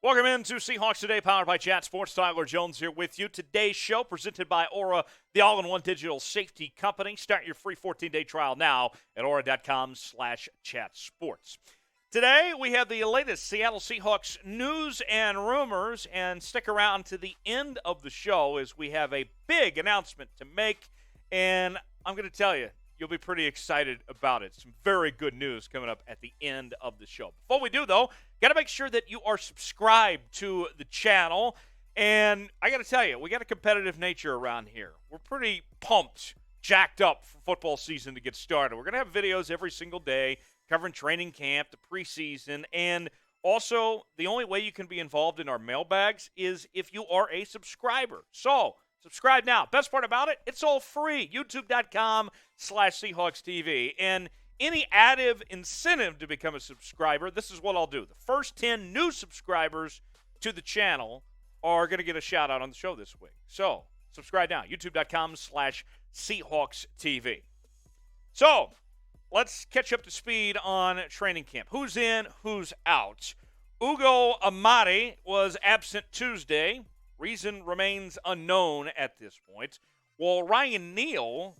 Welcome into Seahawks Today, powered by Chat Sports. Tyler Jones here with you. Today's show presented by Aura, the all-in-one digital safety company. Start your free 14-day trial now at aura.com/chatsports. Today, we have the latest Seattle Seahawks news and rumors, and stick around to the end of the show as we have a big announcement to make, and I'm going to tell you, you'll be pretty excited about it. Some very good news coming up at the end of the show. Before we do, though, got to make sure that you are subscribed to the channel. And I got to tell you, we got a competitive nature around here. We're pretty pumped, jacked up for football season to get started. We're going to have videos every single day covering training camp, the preseason, and also the only way you can be involved in our mailbags is if you are a subscriber. So, subscribe now. Best part about it, it's all free. YouTube.com/Seahawks TV. And any additive incentive to become a subscriber, this is what I'll do. The first 10 new subscribers to the channel are going to get a shout-out on the show this week. So, subscribe now. YouTube.com/Seahawks TV. So, let's catch up to speed on training camp. Who's in, who's out? Ugo Amadi was absent Tuesday. Reason remains unknown at this point. While Ryan Neal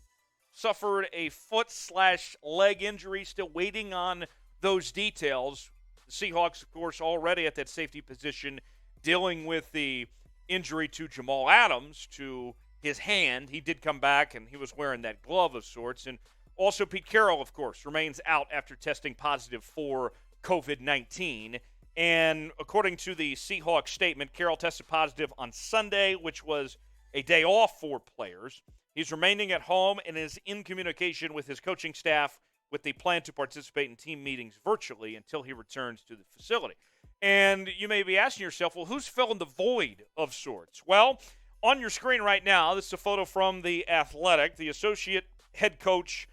suffered a foot/leg injury, still waiting on those details. The Seahawks, of course, already at that safety position, dealing with the injury to Jamal Adams to his hand. He did come back, and he was wearing that glove of sorts. And also Pete Carroll, of course, remains out after testing positive for COVID-19. And according to the Seahawks statement, Carroll tested positive on Sunday, which was a day off for players. He's remaining at home and is in communication with his coaching staff with the plan to participate in team meetings virtually until he returns to the facility. And you may be asking yourself, well, who's filling the void of sorts? Well, on your screen right now, this is a photo from The Athletic. The associate head coach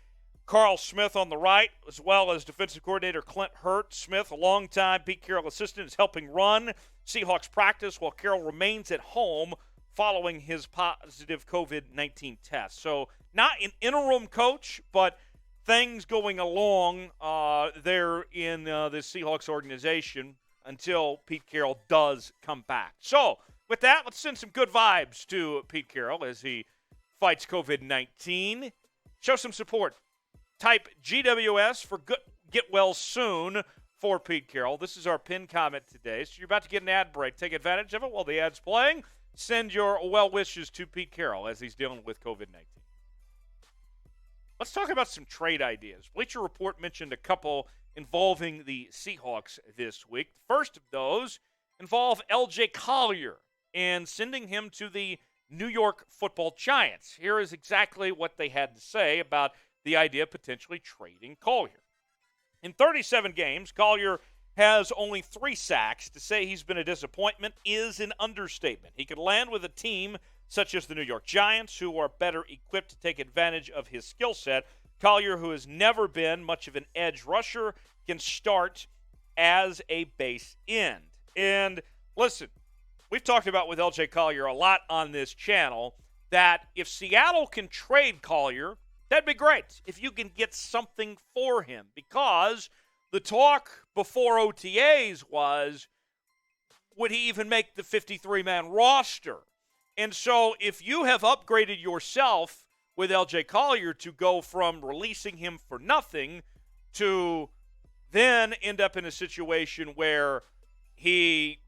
Carl Smith on the right, as well as defensive coordinator Clint Hurt. Smith, a longtime Pete Carroll assistant, is helping run Seahawks practice while Carroll remains at home following his positive COVID-19 test. So not an interim coach, but things going along there in the Seahawks organization until Pete Carroll does come back. So with that, let's send some good vibes to Pete Carroll as he fights COVID-19. Show some support. Type GWS for get well soon for Pete Carroll. This is our pinned comment today. So you're about to get an ad break. Take advantage of it while the ad's playing. Send your well wishes to Pete Carroll as he's dealing with COVID-19. Let's talk about some trade ideas. Bleacher Report mentioned a couple involving the Seahawks this week. The first of those involve L.J. Collier and sending him to the New York Football Giants. Here is exactly what they had to say about the idea of potentially trading Collier. In 37 games, Collier has only 3 sacks. To say he's been a disappointment is an understatement. He could land with a team such as the New York Giants, who are better equipped to take advantage of his skill set. Collier, who has never been much of an edge rusher, can start as a base end. And listen, we've talked about with L.J. Collier a lot on this channel that if Seattle can trade Collier, that'd be great if you can get something for him, because the talk before OTAs was, would he even make the 53-man roster? And so if you have upgraded yourself with L.J. Collier to go from releasing him for nothing to then end up in a situation where he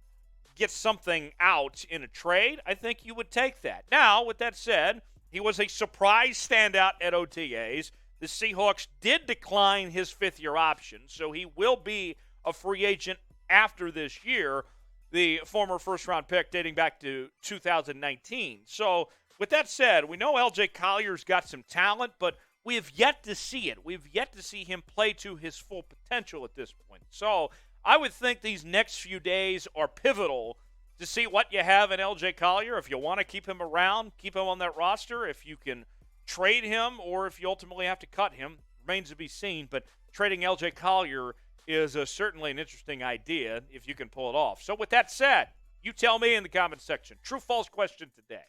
gets something out in a trade, I think you would take that. Now, with that said, he was a surprise standout at OTAs. The Seahawks did decline his fifth-year option, so he will be a free agent after this year, the former first-round pick dating back to 2019. So with that said, we know L.J. Collier's got some talent, but we have yet to see it. We've yet to see him play to his full potential at this point. So I would think these next few days are pivotal to see what you have in L.J. Collier. If you want to keep him around, keep him on that roster. If you can trade him or if you ultimately have to cut him, remains to be seen. But trading L.J. Collier is certainly an interesting idea if you can pull it off. So with that said, you tell me in the comments section. True, false question today.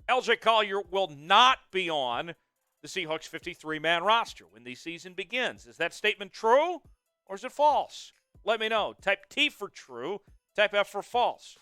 L.J. Collier will not be on the Seahawks 53-man roster when the season begins. Is that statement true or is it false? Let me know. Type T for true, Type F for false.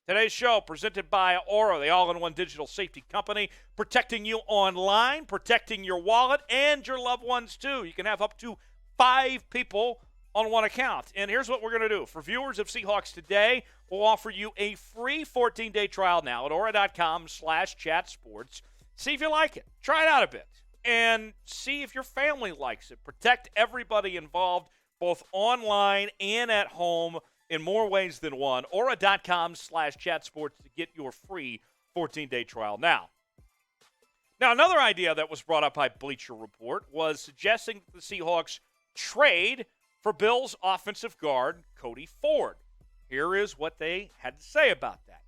Today's show presented by Aura, the all-in-one digital safety company, protecting you online, protecting your wallet, and your loved ones, too. You can have up to 5 people on one account. And here's what we're going to do. For viewers of Seahawks Today, we'll offer you a free 14-day trial now at aura.com/chatsports. See if you like it. Try it out a bit. And see if your family likes it. Protect everybody involved, both online and at home, in more ways than one. Aura.com/chatsports to get your free 14-day trial now. Now, another idea that was brought up by Bleacher Report was suggesting that the Seahawks trade for Bills offensive guard Cody Ford. Here is what they had to say about that.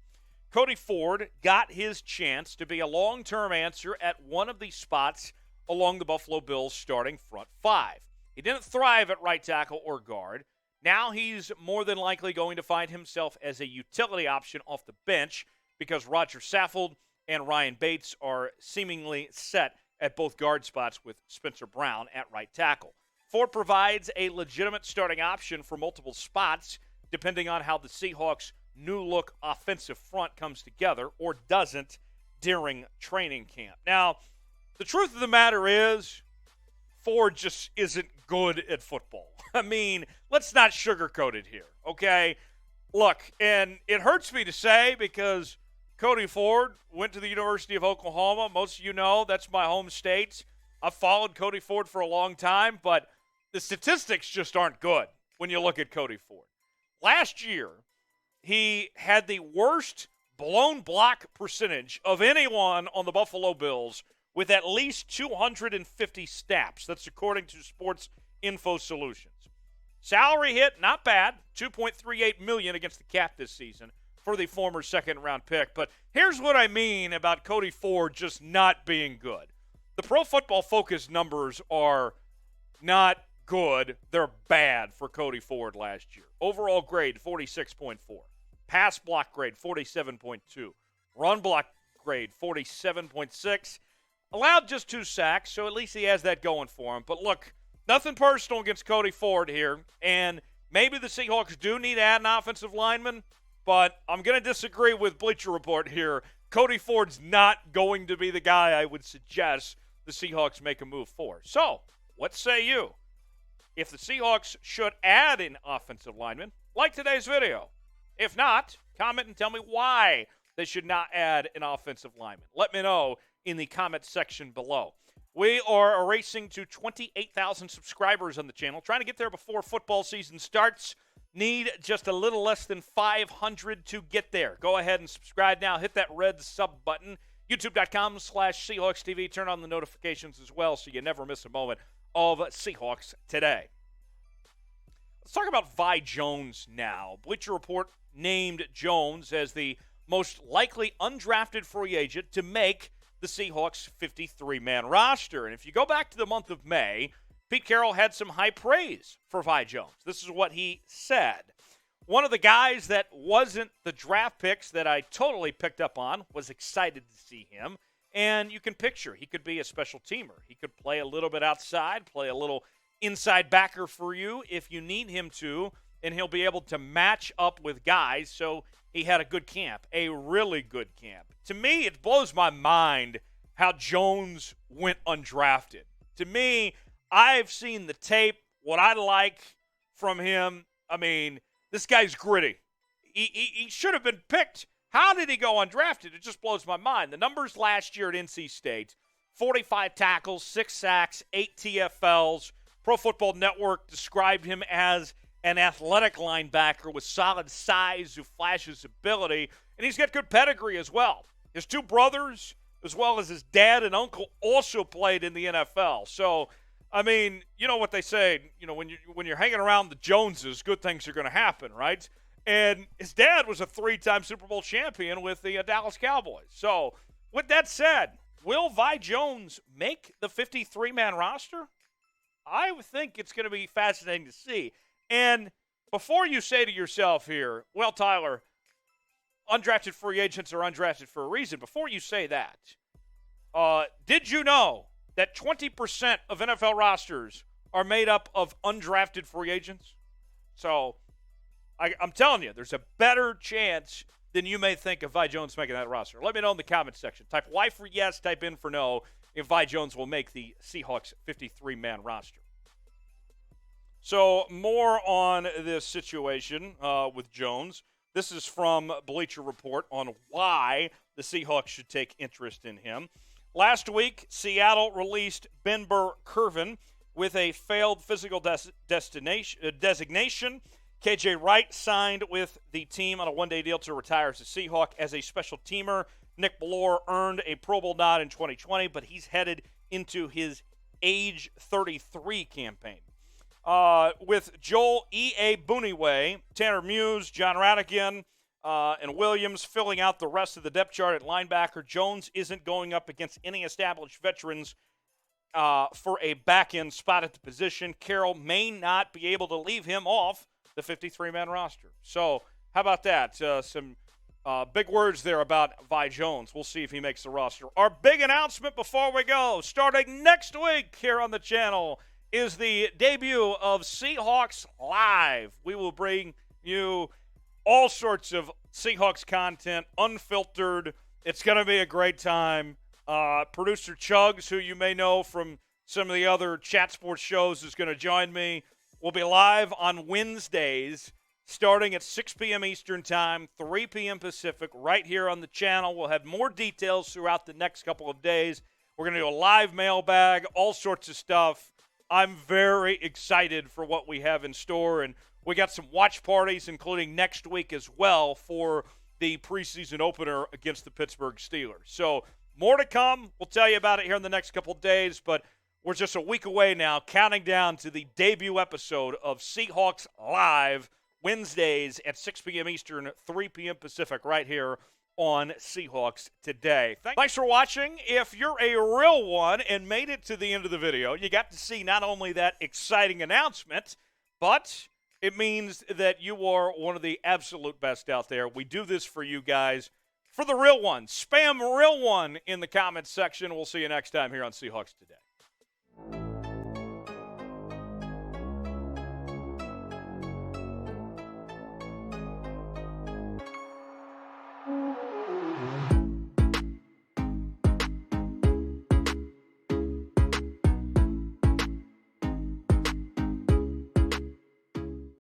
Cody Ford got his chance to be a long-term answer at one of the spots along the Buffalo Bills starting front 5. He didn't thrive at right tackle or guard. Now he's more than likely going to find himself as a utility option off the bench because Roger Saffold and Ryan Bates are seemingly set at both guard spots with Spencer Brown at right tackle. Ford provides a legitimate starting option for multiple spots depending on how the Seahawks' new-look offensive front comes together or doesn't during training camp. Now, the truth of the matter is Ford just isn't good at football. I mean, let's not sugarcoat it here, okay? Look, and it hurts me to say because Cody Ford went to the University of Oklahoma. Most of you know that's my home state. I've followed Cody Ford for a long time, but the statistics just aren't good when you look at Cody Ford. Last year, he had the worst blown block percentage of anyone on the Buffalo Bills with at least 250 snaps. That's according to Sports Info Solutions. Salary hit, not bad, $2.38 million against the cap this season for the former second-round pick. But here's what I mean about Cody Ford just not being good. The Pro Football Focus numbers are not good. They're bad for Cody Ford last year. Overall grade, 46.4. Pass block grade, 47.2. Run block grade, 47.6. Allowed just 2 sacks, so at least he has that going for him. But look, nothing personal against Cody Ford here, and maybe the Seahawks do need to add an offensive lineman, but I'm going to disagree with Bleacher Report here. Cody Ford's not going to be the guy I would suggest the Seahawks make a move for. So, what say you? If the Seahawks should add an offensive lineman, like today's video. If not, comment and tell me why they should not add an offensive lineman. Let me know in the comment section below. We are racing to 28,000 subscribers on the channel. Trying to get there before football season starts. Need just a little less than 500 to get there. Go ahead and subscribe now. Hit that red sub button. YouTube.com/Seahawks TV. Turn on the notifications as well so you never miss a moment of Seahawks Today. Let's talk about Vi Jones now. Bleacher Report named Jones as the most likely undrafted free agent to make the Seahawks 53-man roster. And if you go back to the month of May, Pete Carroll had some high praise for Vi Jones. This is what he said. One of the guys that wasn't the draft picks that I totally picked up on, was excited to see him. And you can picture he could be a special teamer. He could play a little bit outside, play a little inside backer for you if you need him to, and he'll be able to match up with guys. So he had a good camp, a really good camp. To me, it blows my mind how Jones went undrafted. To me, I've seen the tape, what I like from him. I mean, this guy's gritty. He should have been picked. How did he go undrafted? It just blows my mind. The numbers last year at NC State, 45 tackles, 6 sacks, 8 TFLs. Pro Football Network described him as an athletic linebacker with solid size who flashes ability, and he's got good pedigree as well. His 2 brothers, as well as his dad and uncle, also played in the NFL. So, I mean, you know what they say, you know, when you're hanging around the Joneses, good things are going to happen, right? And his dad was a 3-time Super Bowl champion with the Dallas Cowboys. So, with that said, will Vi Jones make the 53-man roster? I would think it's going to be fascinating to see. And before you say to yourself here, well, Tyler, undrafted free agents are undrafted for a reason. Before you say that, did you know that 20% of NFL rosters are made up of undrafted free agents? So I'm telling you, there's a better chance than you may think of Vi Jones making that roster. Let me know in the comment section. Type Y for yes, type in for no if Vi Jones will make the Seahawks 53-man roster. So more on this situation with Jones. This is from Bleacher Report on why the Seahawks should take interest in him. Last week, Seattle released Ben Burr-Kirven with a failed physical designation. KJ Wright signed with the team on a one-day deal to retire as a Seahawk as a special teamer. Nick Ballore earned a Pro Bowl nod in 2020, but he's headed into his age 33 campaign. With Joel E.A. Booniway, Tanner Muse, John Radigan, and Williams filling out the rest of the depth chart at linebacker, Jones isn't going up against any established veterans for a back-end spot at the position. Carroll may not be able to leave him off the 53-man roster. So how about that? Some big words there about Vi Jones. We'll see if he makes the roster. Our big announcement before we go, starting next week here on the channel, is the debut of Seahawks Live. We will bring you all sorts of Seahawks content, unfiltered. It's going to be a great time. Producer Chugs, who you may know from some of the other chat sports shows, is going to join me. We'll be live on Wednesdays starting at 6 p.m. Eastern Time, 3 p.m. Pacific, right here on the channel. We'll have more details throughout the next couple of days. We're going to do a live mailbag, all sorts of stuff. I'm very excited for what we have in store, and we got some watch parties, including next week as well, for the preseason opener against the Pittsburgh Steelers. So more to come. We'll tell you about it here in the next couple of days, but we're just a week away now, counting down to the debut episode of Seahawks Live, Wednesdays at 6 p.m. Eastern, 3 p.m. Pacific, right here on Seahawks Today. Thanks for watching. If you're a real one and made it to the end of the video, you got to see not only that exciting announcement, but it means that you are one of the absolute best out there. We do this for you guys, for the real ones. Spam real one in the comments section. We'll see you next time here on Seahawks Today.